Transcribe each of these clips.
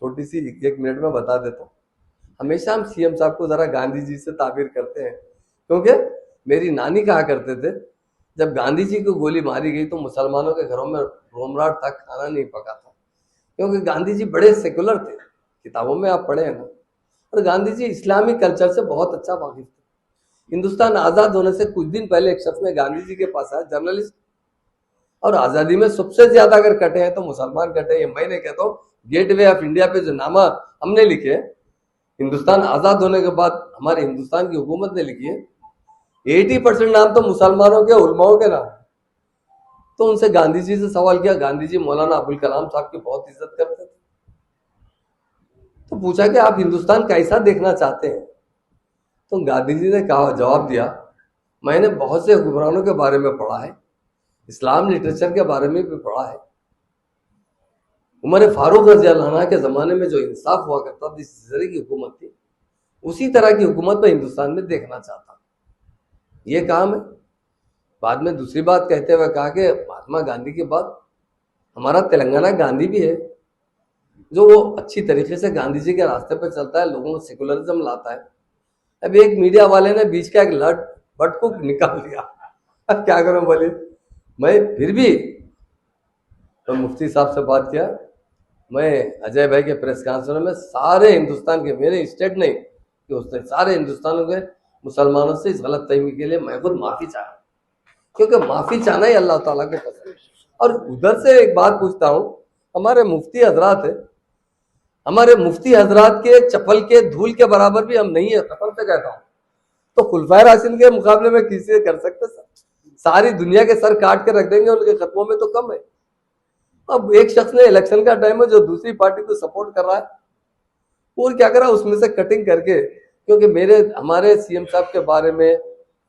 छोटी सी 1 मिनट में बता देता हूँ। हमेशा हम सीएम साहब को जरा गांधी जी से ताबीर करते हैं, क्योंकि मेरी नानी कहा करते थे जब गांधी जी को गोली मारी गई तो मुसलमानों के घरों में रोमराट था, खाना नहीं पका था, क्योंकि गांधी जी बड़े सेकुलर थे। किताबों में आप पढ़े हैं ना। और गांधी जी इस्लामिक कल्चर से बहुत अच्छा वाकिफ थे। हिंदुस्तान आजाद होने से कुछ दिन पहले एक शख्स ने गांधी जी के पास आया, जर्नलिस्ट, और आजादी में सबसे ज्यादा अगर कटे हैं तो मुसलमान कटे। ये मैं नहीं कहता हूँ, गेटवे ऑफ इंडिया पे जो नामा हमने लिखे, हिंदुस्तान आजाद होने के बाद हमारे हिंदुस्तान की हुकूमत ने लिखी है, 80% नाम तो मुसलमानों के, उलमाओं के नाम। तो उनसे गांधी जी से सवाल किया, गांधी जी मौलाना अबुल कलाम साहब की बहुत इज्जत करते थे, तो पूछा कि आप हिंदुस्तान कैसा देखना चाहते हैं। तो गांधी जी ने कहा, जवाब दिया, मैंने बहुत से हुक्मरानों के बारे में पढ़ा है, इस्लाम लिटरेचर के बारे में भी पढ़ा है। उमर फारूक रज़ी अल्लाह अन्हु के जमाने में जो इंसाफ हुआ करता था, जिस तरह की हुकूमत थी, उसी तरह की हुकूमत मैं हिंदुस्तान में देखना चाहता हूं। ये काम है। बाद में दूसरी बात कहते हुए कहा कि महात्मा गांधी के बाद हमारा तेलंगाना गांधी भी है, जो वो अच्छी तरीके से गांधी जी के रास्ते पर चलता है, लोगों को सेकुलरिज्म लाता है। अब एक मीडिया वाले ने बीच का एक बटकुक निकाल दिया, अब क्या करूं बोलिए। मैं फिर भी तो मुफ्ती साहब से बात किया, मैं अजय भाई के प्रेस कॉन्फ्रेंस में सारे हिंदुस्तान के, मेरे स्टेट नहीं कि उसने, सारे हिंदुस्तान के मुसलमानों से इस गलत फहमी के लिए मैं खुद माफी चाह रहा हूं, क्योंकि माफी चाहना ही अल्लाह ताला को पसंद है। और उधर से एक बात पूछता हूं, हमारे मुफ्ती हजरात है, हमारे मुफ्ती हजरात के चप्पल के धूल के बराबर भी हम नहीं है, कसम से कहता हूं। तो खुलफाए राशिदीन के मुकाबले में किसी कर सकते सर? सारी दुनिया के सर काट के रख देंगे, उनके खत्मों में तो कम है। अब एक शख्स ने, इलेक्शन का टाइम है, जो दूसरी पार्टी को सपोर्ट कर रहा है, और क्या कर रहा है, उसमें से कटिंग करके, क्योंकि हमारे सीएम साहब के बारे में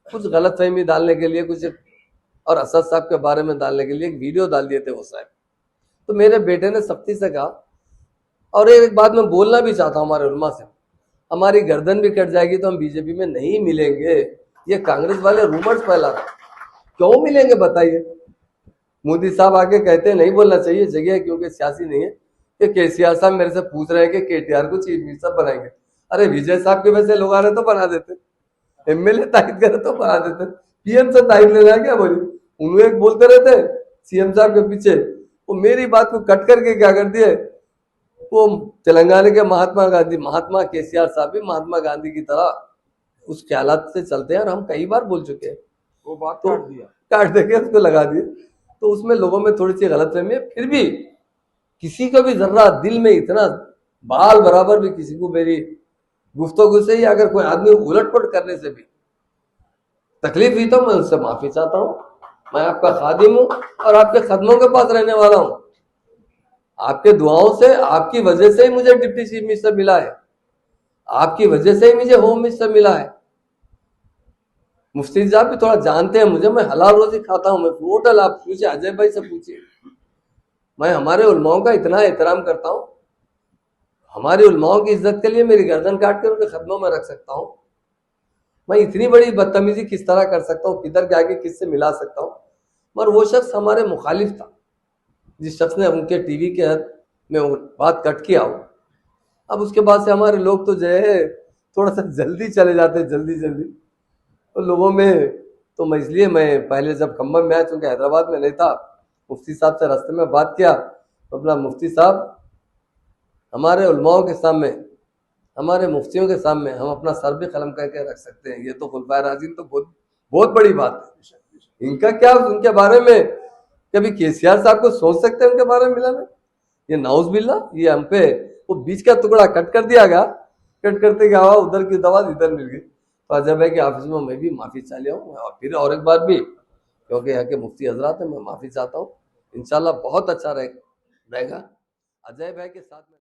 कुछ गलतफहमी डालने के लिए, कुछ और असद साहब के बारे में डालने के लिए एक वीडियो डाल दिए थे वो साहब। तो मेरे बेटे ने सख्ती से कहा, और एक बात मैं बोलना भी चाहता हूं हमारे उलमा से, हमारी गर्दन भी कट जाएगी तो हम बीजेपी में नहीं मिलेंगे। ये कांग्रेस वाले रूमर्स फैला रहे, क्यों मिलेंगे बताइए। मोदी साहब आके कहते हैं नहीं बोलना चाहिए, जगह है क्योंकि सियासी नहीं है, कि केसीआर साहब मेरे से पूछ रहे हैं कि केटीआर को चीफ मिनिस्टर बनाएंगे। अरे विजय साहब के वैसे लोग आ रहे तो बना देते, एमएलए तायद करे तो बना देते, पीएम से तायद लेना क्या बोली। उन्हें एक बोलते रहते सीएम साहब के पीछे, वो मेरी बात को कट करके क्या कर दिए, वो तेलंगाना के महात्मा गांधी, महात्मा केसीआर साहब भी महात्मा गांधी की तरह उस ख्यालात से चलते हैं, और हम कई बार बोल चुके हैं। वो बात तो काट देके उसको लगा दिए, तो उसमें लोगों में थोड़ी सी गलतफहमी है। फिर भी किसी को भी जर्रा दिल में इतना बाल बराबर भी किसी को मेरी गुफ्तगू से, या अगर कोई आदमी उलटपट करने से भी तकलीफ हुई तो मैं उससे माफी चाहता हूँ। मैं आपका खादिम हूँ और आपके कदमों के पास रहने वाला हूँ। आपके दुआओं से, आपकी वजह से ही मुझे डिप्टी चीफ मिनिस्टर मिला है, आपकी वजह से ही मुझे होम मिनिस्टर मिला है। मुफ्ती साहब भी थोड़ा जानते हैं मुझे, मैं हलाल रोजी खाता हूँ, मैं टोटल, आप पूछे अजय भाई से पूछिए, मैं हमारे उलमाओं का इतना एहतराम करता हूँ, हमारे उलमाओं की इज्जत के लिए मेरी गर्दन काट कर उनके खदमों में रख सकता हूँ। मैं इतनी बड़ी बदतमीजी किस तरह कर सकता हूँ, किधर जाके किससे मिला सकता हूँ। मगर वो शख्स हमारे मुखालिफ था, जिस शख्स ने उनके टीवी के में बात कट किया हो। अब उसके बाद से हमारे लोग तो जो है थोड़ा सा जल्दी चले जाते हैं, जल्दी जल्दी तो लोगों में। तो मैं इसलिए, मैं पहले जब खम्बम में आया, चूंकि हैदराबाद में नहीं था, मुफ्ती साहब से रास्ते में बात किया, तो अपना मुफ्ती साहब, हमारे उलमाओं के सामने, हमारे मुफ्तियों के सामने हम अपना सर भी कलम करके रख सकते हैं। ये तो खुलफाए राशिदीन तो बहुत बहुत बड़ी बात है। इनका क्या, उनके बारे में कभी केसीआर साहब को सोच सकते हैं उनके बारे में मिलाना? ये नाउज बिल्ला, ये हम पे वो बीच का टुकड़ा कट कर दिया गया, कट करते क्या हुआ, उधर की दवा इधर मिल गई। तो अजय भाई के ऑफिस में मैं भी माफी चाह लिया हूँ, और फिर और एक बार भी, क्योंकि यहाँ के मुफ्ती हजरात है, मैं माफी चाहता हूँ। इंशाल्लाह बहुत अच्छा रहेगा अजय भाई के साथ में।